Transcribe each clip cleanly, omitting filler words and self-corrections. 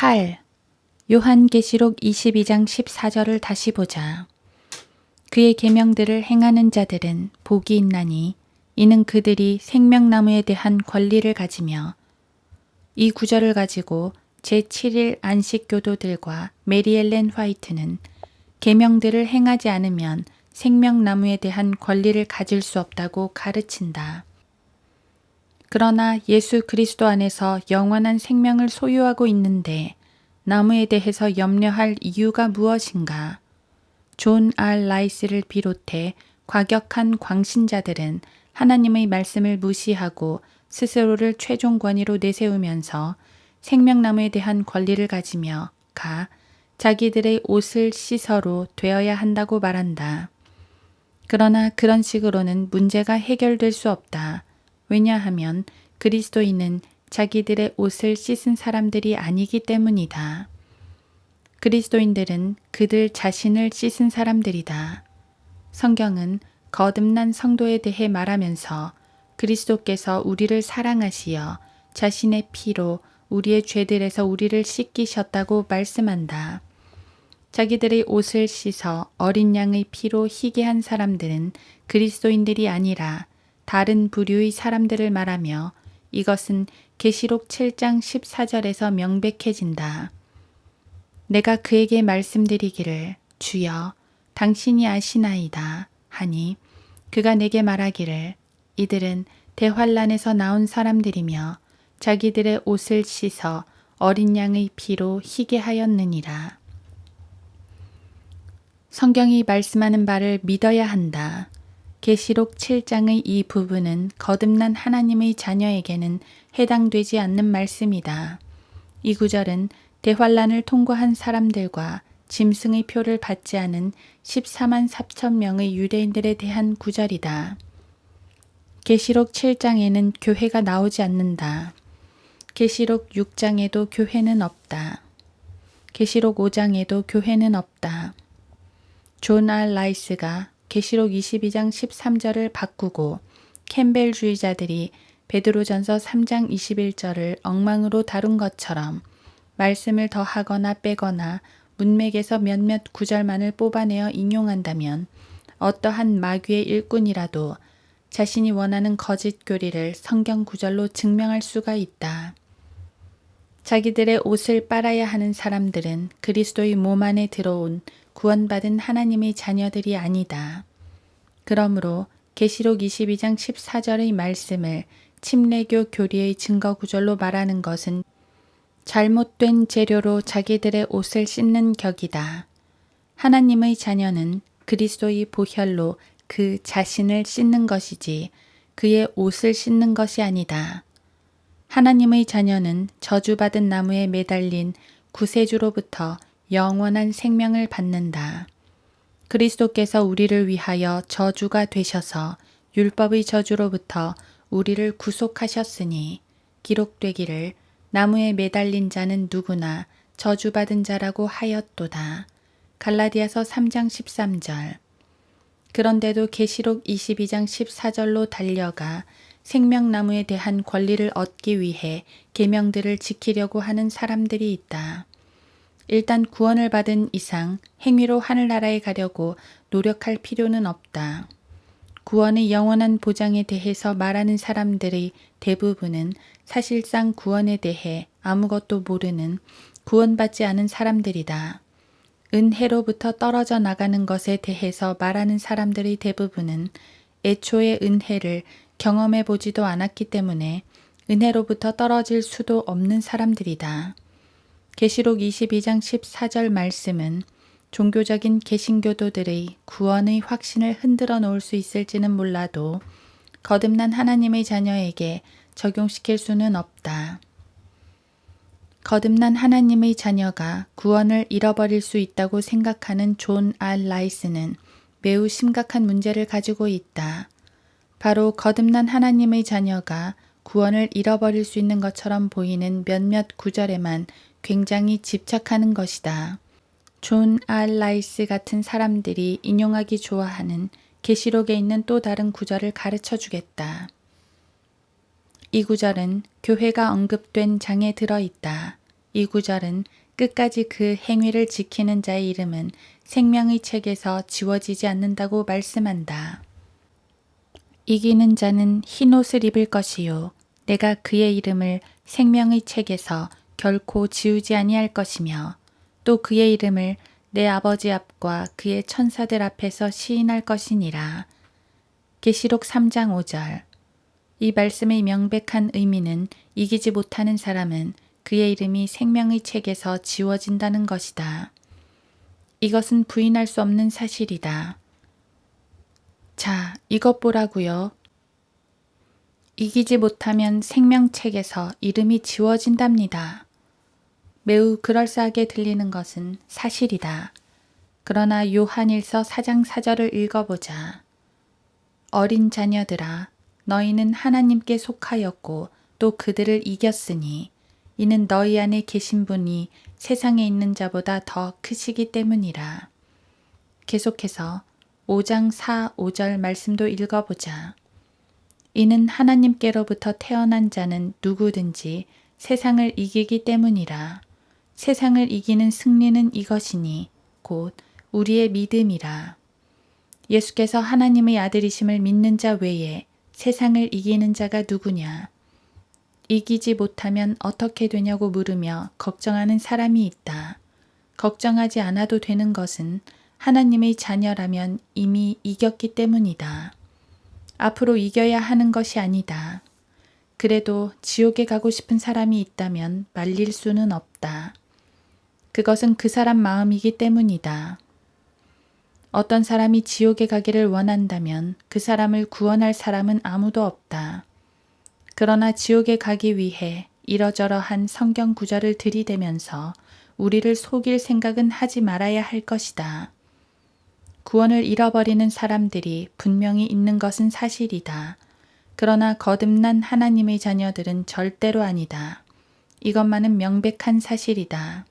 8. 요한계시록 22장 14절을 다시 보자. 그의 계명들을 행하는 자들은 복이 있나니 이는 그들이 생명나무에 대한 권리를 가지며. 이 구절을 가지고 제7일 안식교도들과 메리엘렌 화이트는 계명들을 행하지 않으면 생명나무에 대한 권리를 가질 수 없다고 가르친다. 그러나 예수 그리스도 안에서 영원한 생명을 소유하고 있는데 나무에 대해서 염려할 이유가 무엇인가? 존 R. 라이스를 비롯해 과격한 광신자들은 하나님의 말씀을 무시하고 스스로를 최종 권위로 내세우면서 생명나무에 대한 권리를 가지며 자기들의 옷을 씻어로 되어야 한다고 말한다. 그러나 그런 식으로는 문제가 해결될 수 없다. 왜냐하면 그리스도인은 자기들의 옷을 씻은 사람들이 아니기 때문이다. 그리스도인들은 그들 자신을 씻은 사람들이다. 성경은 거듭난 성도에 대해 말하면서 그리스도께서 우리를 사랑하시어 자신의 피로 우리의 죄들에서 우리를 씻기셨다고 말씀한다. 자기들의 옷을 씻어 어린 양의 피로 희게 한 사람들은 그리스도인들이 아니라 다른 부류의 사람들을 말하며 이것은 계시록 7장 14절에서 명백해진다. 내가 그에게 말씀드리기를 주여 당신이 아시나이다 하니 그가 내게 말하기를 이들은 대환란에서 나온 사람들이며 자기들의 옷을 씻어 어린 양의 피로 희게 하였느니라. 성경이 말씀하는 바를 믿어야 한다. 계시록 7장의 이 부분은 거듭난 하나님의 자녀에게는 해당되지 않는 말씀이다. 이 구절은 대환란을 통과한 사람들과 짐승의 표를 받지 않은 14만 4천 명의 유대인들에 대한 구절이다. 계시록 7장에는 교회가 나오지 않는다. 계시록 6장에도 교회는 없다. 계시록 5장에도 교회는 없다. 존 R. 라이스가 계시록 22장 13절을 바꾸고 캠벨주의자들이 베드로전서 3장 21절을 엉망으로 다룬 것처럼 말씀을 더하거나 빼거나 문맥에서 몇몇 구절만을 뽑아내어 인용한다면 어떠한 마귀의 일꾼이라도 자신이 원하는 거짓 교리를 성경 구절로 증명할 수가 있다. 자기들의 옷을 빨아야 하는 사람들은 그리스도의 몸 안에 들어온 구원받은 하나님의 자녀들이 아니다. 그러므로 계시록 22장 14절의 말씀을 침례교 교리의 증거 구절로 말하는 것은 잘못된 재료로 자기들의 옷을 씻는 격이다. 하나님의 자녀는 그리스도의 보혈로 그 자신을 씻는 것이지 그의 옷을 씻는 것이 아니다. 하나님의 자녀는 저주받은 나무에 매달린 구세주로부터 영원한 생명을 받는다. 그리스도께서 우리를 위하여 저주가 되셔서 율법의 저주로부터 우리를 구속하셨으니 기록되기를 나무에 매달린 자는 누구나 저주받은 자라고 하였도다. 갈라디아서 3장 13절. 그런데도 계시록 22장 14절로 달려가 생명나무에 대한 권리를 얻기 위해 계명들을 지키려고 하는 사람들이 있다. 일단 구원을 받은 이상 행위로 하늘나라에 가려고 노력할 필요는 없다. 구원의 영원한 보장에 대해서 말하는 사람들의 대부분은 사실상 구원에 대해 아무것도 모르는 구원받지 않은 사람들이다. 은혜로부터 떨어져 나가는 것에 대해서 말하는 사람들의 대부분은 애초에 은혜를 경험해 보지도 않았기 때문에 은혜로부터 떨어질 수도 없는 사람들이다. 계시록 22장 14절 말씀은 종교적인 개신교도들의 구원의 확신을 흔들어 놓을 수 있을지는 몰라도 거듭난 하나님의 자녀에게 적용시킬 수는 없다. 거듭난 하나님의 자녀가 구원을 잃어버릴 수 있다고 생각하는 존 R. 라이스는 매우 심각한 문제를 가지고 있다. 바로 거듭난 하나님의 자녀가 구원을 잃어버릴 수 있는 것처럼 보이는 몇몇 구절에만 굉장히 집착하는 것이다. 존 R. 라이스 같은 사람들이 인용하기 좋아하는 계시록에 있는 또 다른 구절을 가르쳐 주겠다. 이 구절은 교회가 언급된 장에 들어있다. 이 구절은 끝까지 그 행위를 지키는 자의 이름은 생명의 책에서 지워지지 않는다고 말씀한다. 이기는 자는 흰 옷을 입을 것이요 내가 그의 이름을 생명의 책에서 결코 지우지 아니할 것이며 또 그의 이름을 내 아버지 앞과 그의 천사들 앞에서 시인할 것이니라. 계시록 3장 5절. 이 말씀의 명백한 의미는 이기지 못하는 사람은 그의 이름이 생명의 책에서 지워진다는 것이다. 이것은 부인할 수 없는 사실이다. 자, 이것 보라고요. 이기지 못하면 생명책에서 이름이 지워진답니다. 매우 그럴싸하게 들리는 것은 사실이다. 그러나 요한일서 4장 4절을 읽어보자. 어린 자녀들아, 너희는 하나님께 속하였고 또 그들을 이겼으니 이는 너희 안에 계신 분이 세상에 있는 자보다 더 크시기 때문이라. 계속해서 5장 4, 5절 말씀도 읽어보자. 이는 하나님께로부터 태어난 자는 누구든지 세상을 이기기 때문이라. 세상을 이기는 승리는 이것이니 곧 우리의 믿음이라. 예수께서 하나님의 아들이심을 믿는 자 외에 세상을 이기는 자가 누구냐? 이기지 못하면 어떻게 되냐고 물으며 걱정하는 사람이 있다. 걱정하지 않아도 되는 것은 하나님의 자녀라면 이미 이겼기 때문이다. 앞으로 이겨야 하는 것이 아니다. 그래도 지옥에 가고 싶은 사람이 있다면 말릴 수는 없다. 그것은 그 사람 마음이기 때문이다. 어떤 사람이 지옥에 가기를 원한다면 그 사람을 구원할 사람은 아무도 없다. 그러나 지옥에 가기 위해 이러저러한 성경 구절을 들이대면서 우리를 속일 생각은 하지 말아야 할 것이다. 구원을 잃어버리는 사람들이 분명히 있는 것은 사실이다. 그러나 거듭난 하나님의 자녀들은 절대로 아니다. 이것만은 명백한 사실이다.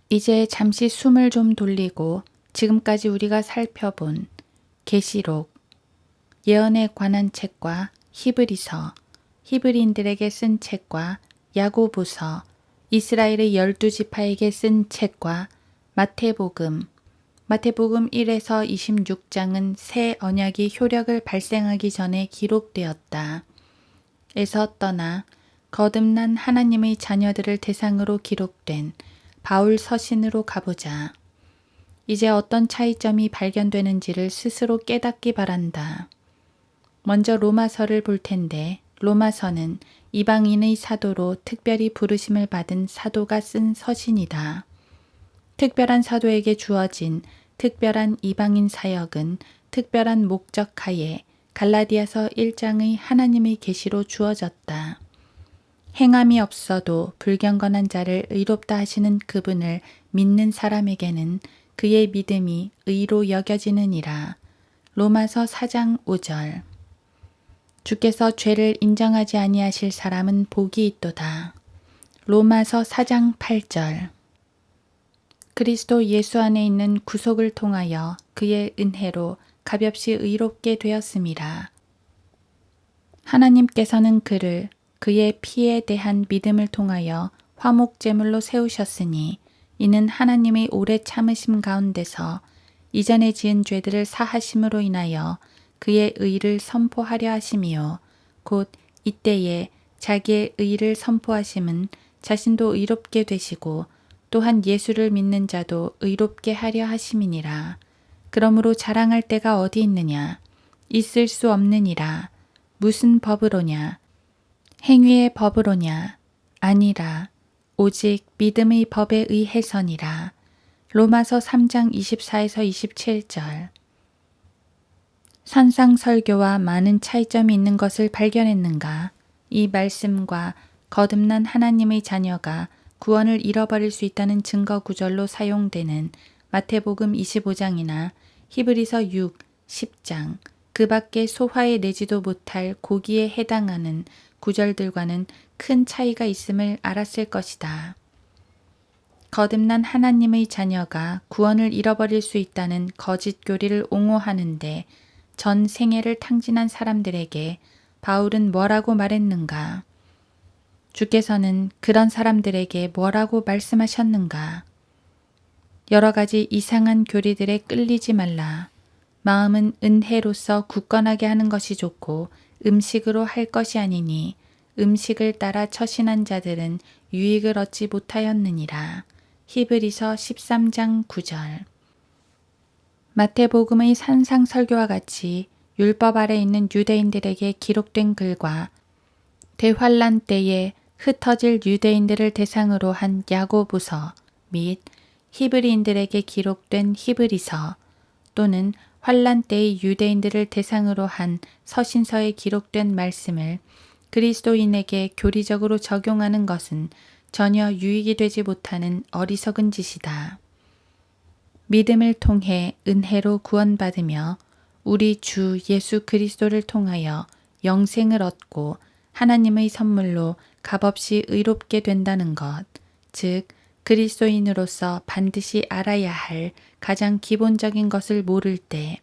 이제 잠시 숨을 좀 돌리고 지금까지 우리가 살펴본 계시록, 예언에 관한 책과 히브리서, 히브리인들에게 쓴 책과 야고보서, 이스라엘의 12지파에게 쓴 책과 마태복음 1에서 26장은 새 언약이 효력을 발생하기 전에 기록되었다. 에서 떠나 거듭난 하나님의 자녀들을 대상으로 기록된 바울 서신으로 가보자. 이제 어떤 차이점이 발견되는지를 스스로 깨닫기 바란다. 먼저 로마서를 볼 텐데 로마서는 이방인의 사도로 특별히 부르심을 받은 사도가 쓴 서신이다. 특별한 사도에게 주어진 특별한 이방인 사역은 특별한 목적하에 갈라디아서 1장의 하나님의 계시로 주어졌다. 행함이 없어도 불경건한 자를 의롭다 하시는 그분을 믿는 사람에게는 그의 믿음이 의로 여겨지느니라. 로마서 4장 5절. 주께서 죄를 인정하지 아니하실 사람은 복이 있도다. 로마서 4장 8절. 그리스도 예수 안에 있는 구속을 통하여 그의 은혜로 가볍이 의롭게 되었음이라. 하나님께서는 그를 그의 피에 대한 믿음을 통하여 화목제물로 세우셨으니 이는 하나님의 오래 참으심 가운데서 이전에 지은 죄들을 사하심으로 인하여 그의 의를 선포하려 하심이요 곧 이때에 자기의 의를 선포하심은 자신도 의롭게 되시고 또한 예수를 믿는 자도 의롭게 하려 하심이니라. 그러므로 자랑할 데가 어디 있느냐? 있을 수 없느니라. 무슨 법으로냐? 행위의 법으로냐? 아니라 오직 믿음의 법에 의해서니라. 로마서 3장 24에서 27절. 산상설교와 많은 차이점이 있는 것을 발견했는가? 이 말씀과 거듭난 하나님의 자녀가 구원을 잃어버릴 수 있다는 증거 구절로 사용되는 마태복음 25장이나 히브리서 6, 10장, 그 밖에 소화해 내지도 못할 고기에 해당하는 구절들과는 큰 차이가 있음을 알았을 것이다. 거듭난 하나님의 자녀가 구원을 잃어버릴 수 있다는 거짓 교리를 옹호하는데 전 생애를 탕진한 사람들에게 바울은 뭐라고 말했는가? 주께서는 그런 사람들에게 뭐라고 말씀하셨는가? 여러 가지 이상한 교리들에 끌리지 말라. 마음은 은혜로서 굳건하게 하는 것이 좋고 음식으로 할 것이 아니니 음식을 따라 처신한 자들은 유익을 얻지 못하였느니라. 히브리서 13장 9절. 마태복음의 산상설교와 같이 율법 아래 있는 유대인들에게 기록된 글과 대환란 때에 흩어질 유대인들을 대상으로 한 야고보서 및 히브리인들에게 기록된 히브리서 또는 환란 때의 유대인들을 대상으로 한 서신서에 기록된 말씀을 그리스도인에게 교리적으로 적용하는 것은 전혀 유익이 되지 못하는 어리석은 짓이다. 믿음을 통해 은혜로 구원받으며 우리 주 예수 그리스도를 통하여 영생을 얻고 하나님의 선물로 값없이 의롭게 된다는 것, 즉 그리스도인으로서 반드시 알아야 할 가장 기본적인 것을 모를 때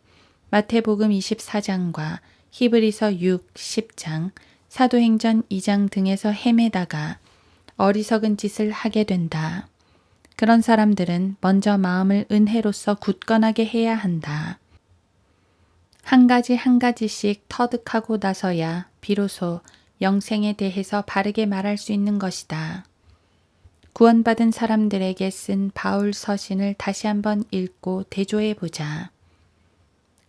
마태복음 24장과 히브리서 6, 10장, 사도행전 2장 등에서 헤매다가 어리석은 짓을 하게 된다. 그런 사람들은 먼저 마음을 은혜로서 굳건하게 해야 한다. 한 가지씩 터득하고 나서야 비로소 영생에 대해서 바르게 말할 수 있는 것이다. 구원받은 사람들에게 쓴 바울 서신을 다시 한번 읽고 대조해 보자.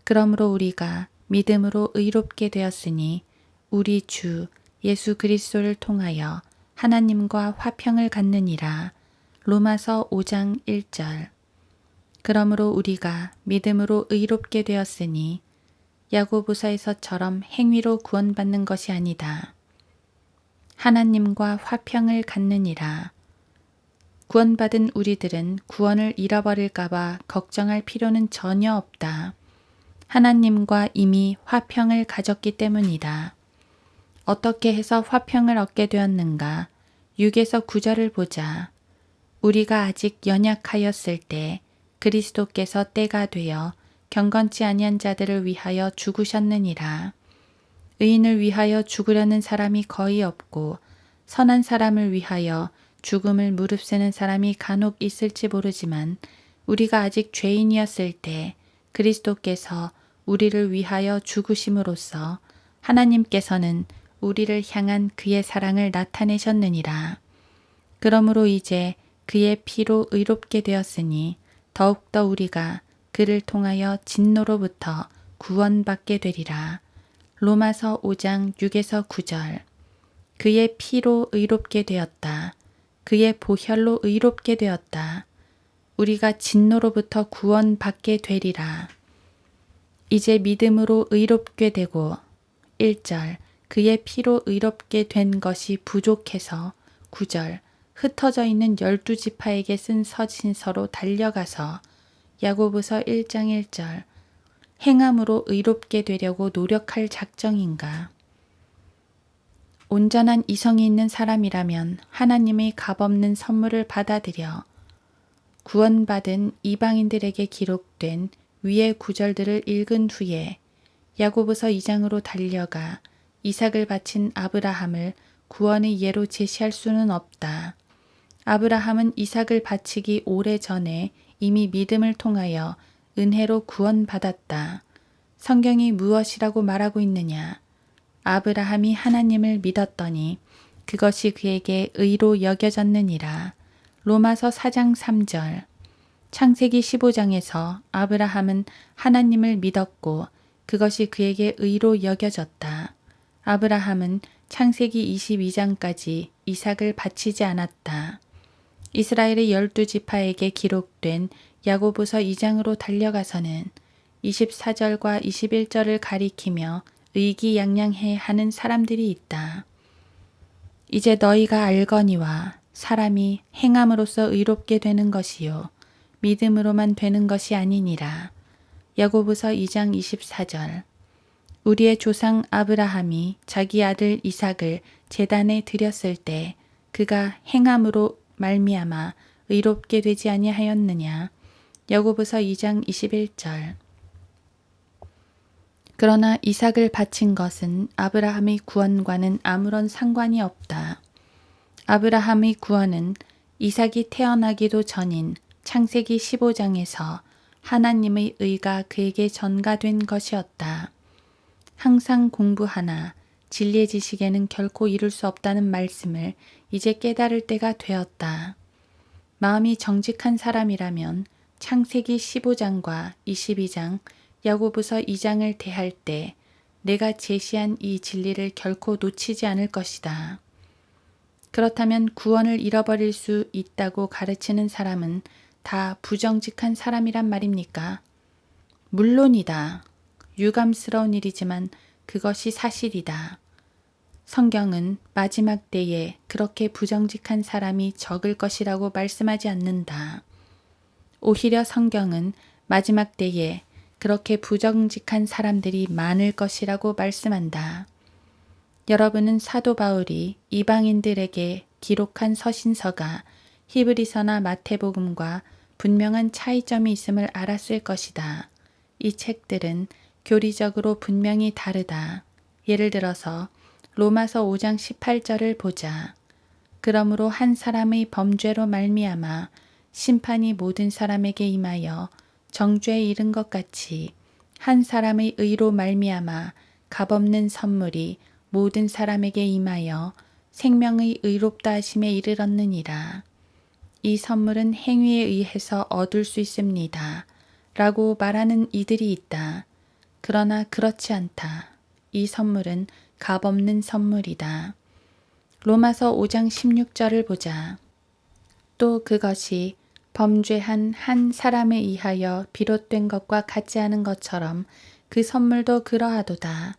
그러므로 우리가 믿음으로 의롭게 되었으니 우리 주 예수 그리스도를 통하여 하나님과 화평을 갖느니라. 로마서 5장 1절. 그러므로 우리가 믿음으로 의롭게 되었으니 야고보서에서처럼 행위로 구원받는 것이 아니다. 하나님과 화평을 갖느니라. 구원받은 우리들은 구원을 잃어버릴까봐 걱정할 필요는 전혀 없다. 하나님과 이미 화평을 가졌기 때문이다. 어떻게 해서 화평을 얻게 되었는가? 6에서 9절을 보자. 우리가 아직 연약하였을 때 그리스도께서 때가 되어 경건치 아니한 자들을 위하여 죽으셨느니라. 의인을 위하여 죽으려는 사람이 거의 없고 선한 사람을 위하여 죽음을 무릅쓰는 사람이 간혹 있을지 모르지만 우리가 아직 죄인이었을 때 그리스도께서 우리를 위하여 죽으심으로써 하나님께서는 우리를 향한 그의 사랑을 나타내셨느니라. 그러므로 이제 그의 피로 의롭게 되었으니 더욱더 우리가 그를 통하여 진노로부터 구원받게 되리라. 로마서 5장 6에서 9절. 그의 피로 의롭게 되었다. 그의 보혈로 의롭게 되었다. 우리가 진노로부터 구원받게 되리라. 이제 믿음으로 의롭게 되고 1절 그의 피로 의롭게 된 것이 부족해서 9절 흩어져 있는 12지파에게 쓴 서신서로 달려가서 야고보서 1장 1절 행함으로 의롭게 되려고 노력할 작정인가? 온전한 이성이 있는 사람이라면 하나님의 값없는 선물을 받아들여 구원받은 이방인들에게 기록된 위의 구절들을 읽은 후에 야고보서 2장으로 달려가 이삭을 바친 아브라함을 구원의 예로 제시할 수는 없다. 아브라함은 이삭을 바치기 오래전에 이미 믿음을 통하여 은혜로 구원받았다. 성경이 무엇이라고 말하고 있느냐? 아브라함이 하나님을 믿었더니 그것이 그에게 의로 여겨졌느니라. 로마서 4장 3절. 창세기 15장에서 아브라함은 하나님을 믿었고 그것이 그에게 의로 여겨졌다. 아브라함은 창세기 22장까지 이삭을 바치지 않았다. 이스라엘의 12지파에게 기록된 야고보서 2장으로 달려가서는 24절과 21절을 가리키며 의기양양해 하는 사람들이 있다. 이제 너희가 알거니와 사람이 행함으로써 의롭게 되는 것이요 믿음으로만 되는 것이 아니니라. 야고보서 2장 24절. 우리의 조상 아브라함이 자기 아들 이삭을 제단에 드렸을 때 그가 행함으로 말미암아 의롭게 되지 아니하였느냐. 야고보서 2장 21절. 그러나 이삭을 바친 것은 아브라함의 구원과는 아무런 상관이 없다. 아브라함의 구원은 이삭이 태어나기도 전인 창세기 15장에서 하나님의 의가 그에게 전가된 것이었다. 항상 공부하나 진리의 지식에는 결코 이룰 수 없다는 말씀을 이제 깨달을 때가 되었다. 마음이 정직한 사람이라면 창세기 15장과 22장, 야고보서 2장을 대할 때 내가 제시한 이 진리를 결코 놓치지 않을 것이다. 그렇다면 구원을 잃어버릴 수 있다고 가르치는 사람은 다 부정직한 사람이란 말입니까? 물론이다. 유감스러운 일이지만 그것이 사실이다. 성경은 마지막 때에 그렇게 부정직한 사람이 적을 것이라고 말씀하지 않는다. 오히려 성경은 마지막 때에 그렇게 부정직한 사람들이 많을 것이라고 말씀한다. 여러분은 사도 바울이 이방인들에게 기록한 서신서가 히브리서나 마태복음과 분명한 차이점이 있음을 알았을 것이다. 이 책들은 교리적으로 분명히 다르다. 예를 들어서 로마서 5장 18절을 보자. 그러므로 한 사람의 범죄로 말미암아 심판이 모든 사람에게 임하여 정죄에 이른 것 같이 한 사람의 의로 말미암아 값없는 선물이 모든 사람에게 임하여 생명의 의롭다 하심에 이르렀느니라. 이 선물은 행위에 의해서 얻을 수 있습니다. 라고 말하는 이들이 있다. 그러나 그렇지 않다. 이 선물은 값없는 선물이다. 로마서 5장 16절을 보자. 또 그것이 범죄한 한 사람에 의하여 비롯된 것과 같지 않은 것처럼 그 선물도 그러하도다.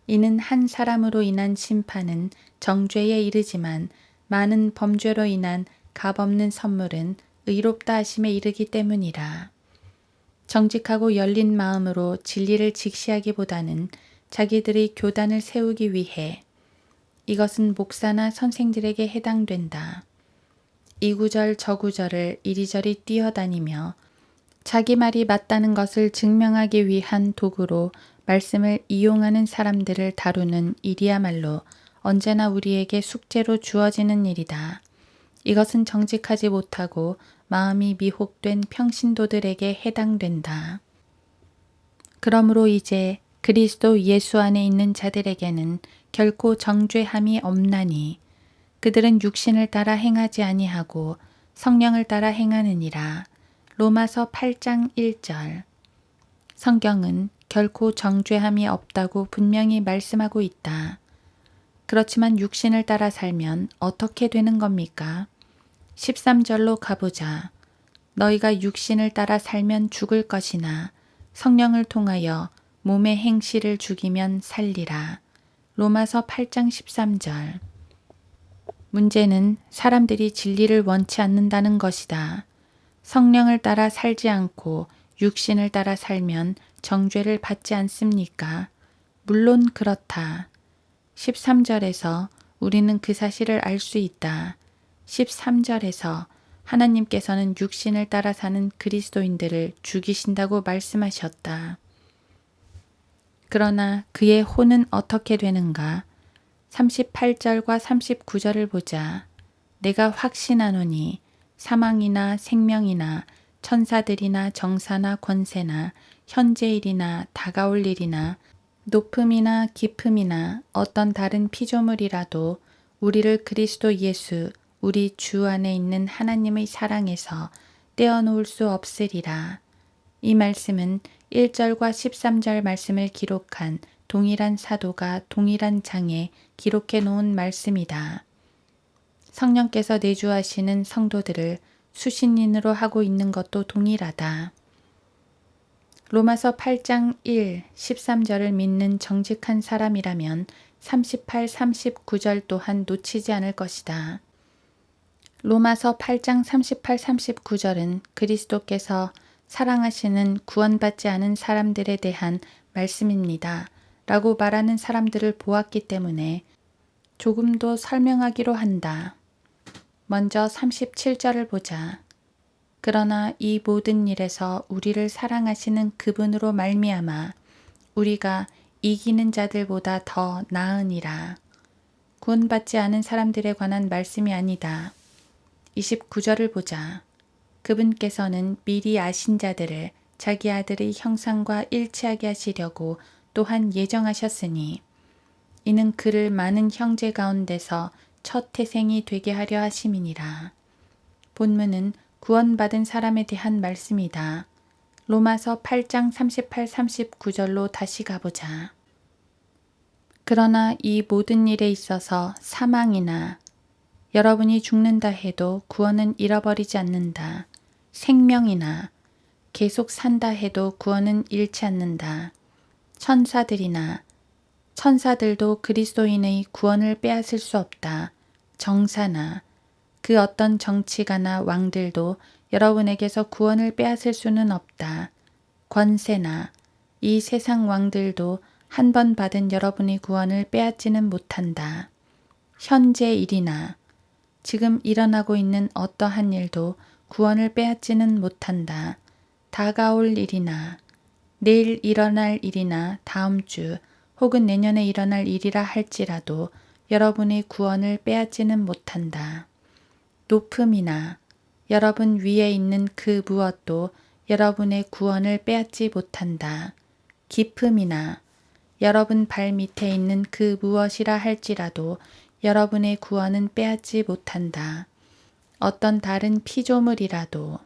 이는 한 사람으로 인한 심판은 정죄에 이르지만 많은 범죄로 인한 값없는 선물은 의롭다 하심에 이르기 때문이라. 정직하고 열린 마음으로 진리를 직시하기보다는 자기들의 교단을 세우기 위해 이것은 목사나 선생들에게 해당된다. 이 구절 저 구절을 이리저리 뛰어다니며 자기 말이 맞다는 것을 증명하기 위한 도구로 말씀을 이용하는 사람들을 다루는 일이야말로 언제나 우리에게 숙제로 주어지는 일이다. 이것은 정직하지 못하고 마음이 미혹된 평신도들에게 해당된다. 그러므로 이제 그리스도 예수 안에 있는 자들에게는 결코 정죄함이 없나니 그들은 육신을 따라 행하지 아니하고 성령을 따라 행하느니라. 로마서 8장 1절. 성경은 결코 정죄함이 없다고 분명히 말씀하고 있다. 그렇지만 육신을 따라 살면 어떻게 되는 겁니까? 13절로 가보자. 너희가 육신을 따라 살면 죽을 것이나 성령을 통하여 몸의 행실을 죽이면 살리라. 로마서 8장 13절. 문제는 사람들이 진리를 원치 않는다는 것이다. 성령을 따라 살지 않고 육신을 따라 살면 정죄를 받지 않습니까? 물론 그렇다. 13절에서 우리는 그 사실을 알 수 있다. 13절에서 하나님께서는 육신을 따라 사는 그리스도인들을 죽이신다고 말씀하셨다. 그러나 그의 혼은 어떻게 되는가? 38절과 39절을 보자. 내가 확신하노니 사망이나 생명이나 천사들이나 정사나 권세나 현재일이나 다가올 일이나 높음이나 깊음이나 어떤 다른 피조물이라도 우리를 그리스도 예수 우리 주 안에 있는 하나님의 사랑에서 떼어놓을 수 없으리라. 이 말씀은 1절과 13절 말씀을 기록한 동일한 사도가 동일한 장에 기록해 놓은 말씀이다. 성령께서 내주하시는 성도들을 수신인으로 하고 있는 것도 동일하다. 로마서 8장 1, 13절을 믿는 정직한 사람이라면 38, 39절 또한 놓치지 않을 것이다. 로마서 8장 38, 39절은 그리스도께서 사랑하시는 구원받지 않은 사람들에 대한 말씀입니다. 라고 말하는 사람들을 보았기 때문에 조금 더 설명하기로 한다. 먼저 37절을 보자. 그러나 이 모든 일에서 우리를 사랑하시는 그분으로 말미암아 우리가 이기는 자들보다 더 나으니라. 구원받지 않은 사람들에 관한 말씀이 아니다. 29절을 보자. 그분께서는 미리 아신 자들을 자기 아들의 형상과 일치하게 하시려고 또한 예정하셨으니 이는 그를 많은 형제 가운데서 첫 태생이 되게 하려 하심이니라. 본문은 구원받은 사람에 대한 말씀이다. 로마서 8장 38, 39절로 다시 가보자. 그러나 이 모든 일에 있어서 사망이나 여러분이 죽는다 해도 구원은 잃어버리지 않는다. 생명이나 계속 산다 해도 구원은 잃지 않는다. 천사들도 그리스도인의 구원을 빼앗을 수 없다. 정사나 그 어떤 정치가나 왕들도 여러분에게서 구원을 빼앗을 수는 없다. 권세나 이 세상 왕들도 한 번 받은 여러분의 구원을 빼앗지는 못한다. 현재 일이나 지금 일어나고 있는 어떠한 일도 구원을 빼앗지는 못한다. 다가올 일이나 내일 일어날 일이나 다음 주 혹은 내년에 일어날 일이라 할지라도 여러분의 구원을 빼앗지는 못한다. 높음이나 여러분 위에 있는 그 무엇도 여러분의 구원을 빼앗지 못한다. 깊음이나 여러분 발 밑에 있는 그 무엇이라 할지라도 여러분의 구원은 빼앗지 못한다. 어떤 다른 피조물이라도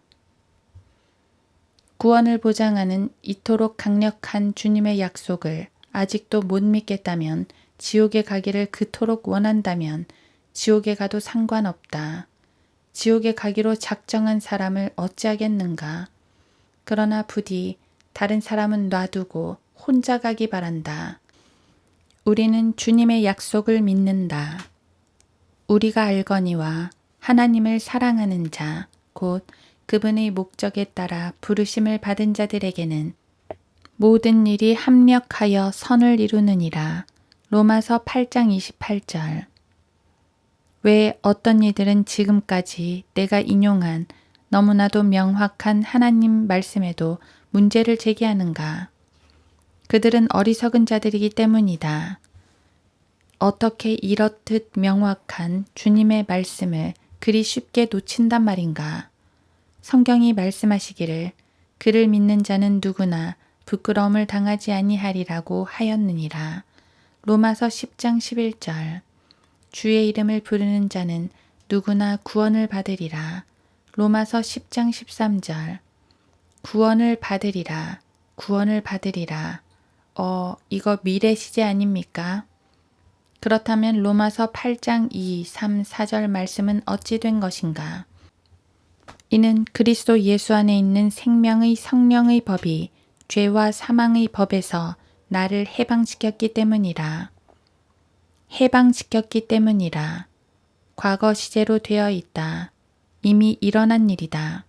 구원을 보장하는 이토록 강력한 주님의 약속을 아직도 못 믿겠다면, 지옥에 가기를 그토록 원한다면 지옥에 가도 상관없다. 지옥에 가기로 작정한 사람을 어찌하겠는가. 그러나 부디 다른 사람은 놔두고 혼자 가기 바란다. 우리는 주님의 약속을 믿는다. 우리가 알거니와 하나님을 사랑하는 자, 곧 그분의 목적에 따라 부르심을 받은 자들에게는 모든 일이 합력하여 선을 이루느니라. 로마서 8장 28절. 왜 어떤 이들은 지금까지 내가 인용한 너무나도 명확한 하나님 말씀에도 문제를 제기하는가? 그들은 어리석은 자들이기 때문이다. 어떻게 이렇듯 명확한 주님의 말씀을 그리 쉽게 놓친단 말인가? 성경이 말씀하시기를 그를 믿는 자는 누구나 부끄러움을 당하지 아니하리라고 하였느니라. 로마서 10장 11절. 주의 이름을 부르는 자는 누구나 구원을 받으리라. 로마서 10장 13절. 구원을 받으리라. 구원을 받으리라. 이거 미래 시제 아닙니까? 그렇다면 로마서 8장 2, 3, 4절 말씀은 어찌 된 것인가? 이는 그리스도 예수 안에 있는 생명의 성령의 법이 죄와 사망의 법에서 나를 해방시켰기 때문이라. 해방시켰기 때문이라. 과거 시제로 되어 있다. 이미 일어난 일이다.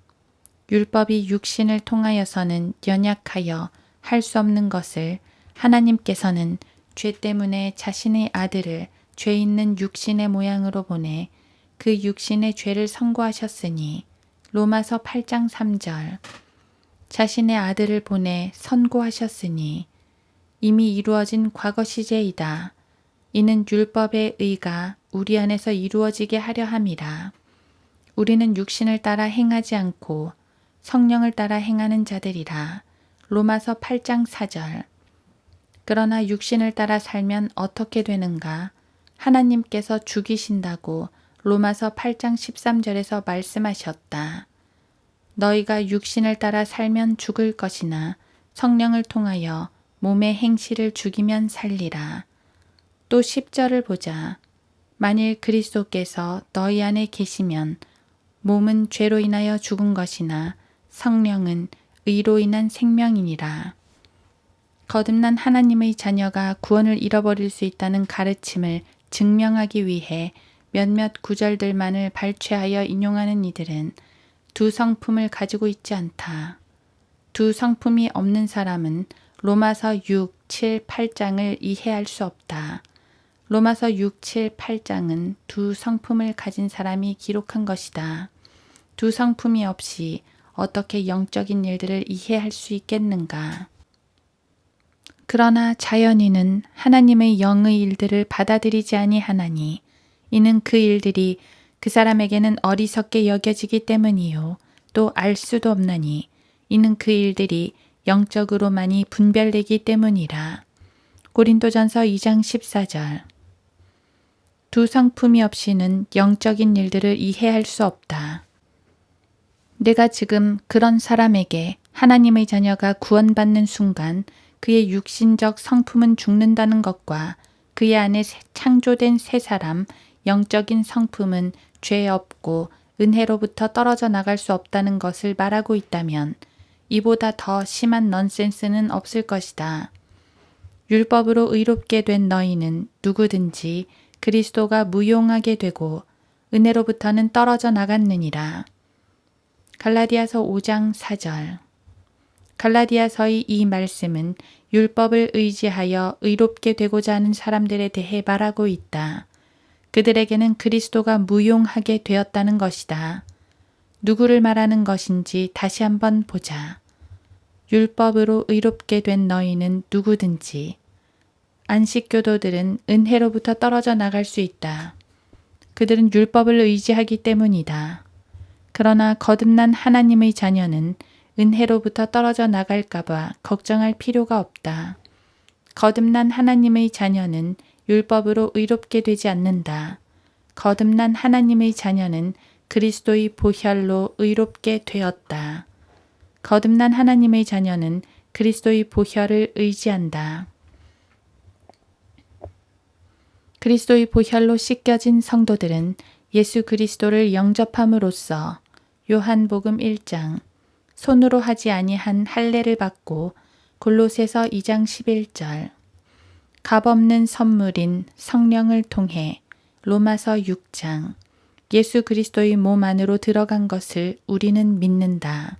율법이 육신을 통하여서는 연약하여 할 수 없는 것을 하나님께서는 죄 때문에 자신의 아들을 죄 있는 육신의 모양으로 보내 그 육신의 죄를 선고하셨으니 로마서 8장 3절. 자신의 아들을 보내 선고하셨으니 이미 이루어진 과거 시제이다. 이는 율법의 의가 우리 안에서 이루어지게 하려 함이라. 우리는 육신을 따라 행하지 않고 성령을 따라 행하는 자들이라. 로마서 8장 4절. 그러나 육신을 따라 살면 어떻게 되는가? 하나님께서 죽이신다고 로마서 8장 13절에서 말씀하셨다. 너희가 육신을 따라 살면 죽을 것이나 성령을 통하여 몸의 행실을 죽이면 살리라. 또 10절을 보자. 만일 그리스도께서 너희 안에 계시면 몸은 죄로 인하여 죽은 것이나 성령은 의로 인한 생명이니라. 거듭난 하나님의 자녀가 구원을 잃어버릴 수 있다는 가르침을 증명하기 위해 몇몇 구절들만을 발췌하여 인용하는 이들은 두 성품을 가지고 있지 않다. 두 성품이 없는 사람은 로마서 6, 7, 8장을 이해할 수 없다. 로마서 6, 7, 8장은 두 성품을 가진 사람이 기록한 것이다. 두 성품이 없이 어떻게 영적인 일들을 이해할 수 있겠는가? 그러나 자연인은 하나님의 영의 일들을 받아들이지 아니하나니 이는 그 일들이 그 사람에게는 어리석게 여겨지기 때문이요 또 알 수도 없나니 이는 그 일들이 영적으로만이 분별되기 때문이라. 고린도전서 2장 14절. 두 성품이 없이는 영적인 일들을 이해할 수 없다. 내가 지금 그런 사람에게 하나님의 자녀가 구원받는 순간 그의 육신적 성품은 죽는다는 것과 그의 안에 창조된 새 사람, 영적인 성품은 죄 없고 은혜로부터 떨어져 나갈 수 없다는 것을 말하고 있다면 이보다 더 심한 넌센스는 없을 것이다. 율법으로 의롭게 된 너희는 누구든지 그리스도가 무용하게 되고 은혜로부터는 떨어져 나갔느니라. 갈라디아서 5장 4절. 갈라디아서의 이 말씀은 율법을 의지하여 의롭게 되고자 하는 사람들에 대해 말하고 있다. 그들에게는 그리스도가 무용하게 되었다는 것이다. 누구를 말하는 것인지 다시 한번 보자. 율법으로 의롭게 된 너희는 누구든지. 안식교도들은 은혜로부터 떨어져 나갈 수 있다. 그들은 율법을 의지하기 때문이다. 그러나 거듭난 하나님의 자녀는 은혜로부터 떨어져 나갈까봐 걱정할 필요가 없다. 거듭난 하나님의 자녀는 율법으로 의롭게 되지 않는다. 거듭난 하나님의 자녀는 그리스도의 보혈로 의롭게 되었다. 거듭난 하나님의 자녀는 그리스도의 보혈을 의지한다. 그리스도의 보혈로 씻겨진 성도들은 예수 그리스도를 영접함으로써 요한복음 1장 손으로 하지 아니한 할례를 받고 골로새서 2장 11절 값없는 선물인 성령을 통해 로마서 6장 예수 그리스도의 몸 안으로 들어간 것을 우리는 믿는다.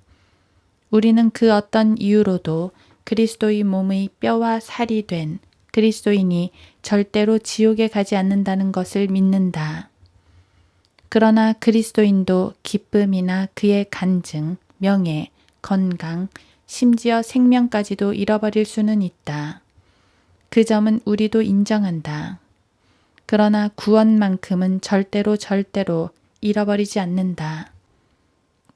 우리는 그 어떤 이유로도 그리스도의 몸의 뼈와 살이 된 그리스도인이 절대로 지옥에 가지 않는다는 것을 믿는다. 그러나 그리스도인도 기쁨이나 그의 간증, 명예, 건강, 심지어 생명까지도 잃어버릴 수는 있다. 그 점은 우리도 인정한다. 그러나 구원만큼은 절대로 잃어버리지 않는다.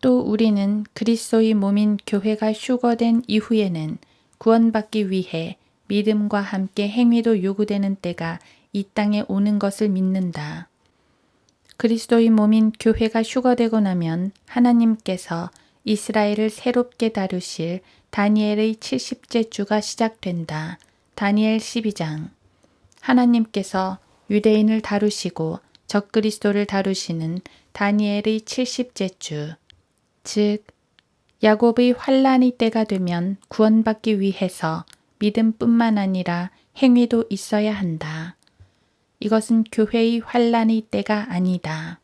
또 우리는 그리스도의 몸인 교회가 휴거된 이후에는 구원받기 위해 믿음과 함께 행위도 요구되는 때가 이 땅에 오는 것을 믿는다. 그리스도의 몸인 교회가 휴거되고 나면 하나님께서 이스라엘을 새롭게 다루실 다니엘의 70째 주가 시작된다. 다니엘 12장. 하나님께서 유대인을 다루시고 적그리스도를 다루시는 다니엘의 70째 주. 즉 야곱의 환난의 때가 되면 구원받기 위해서 믿음뿐만 아니라 행위도 있어야 한다. 이것은 교회의 환난의 때가 아니다.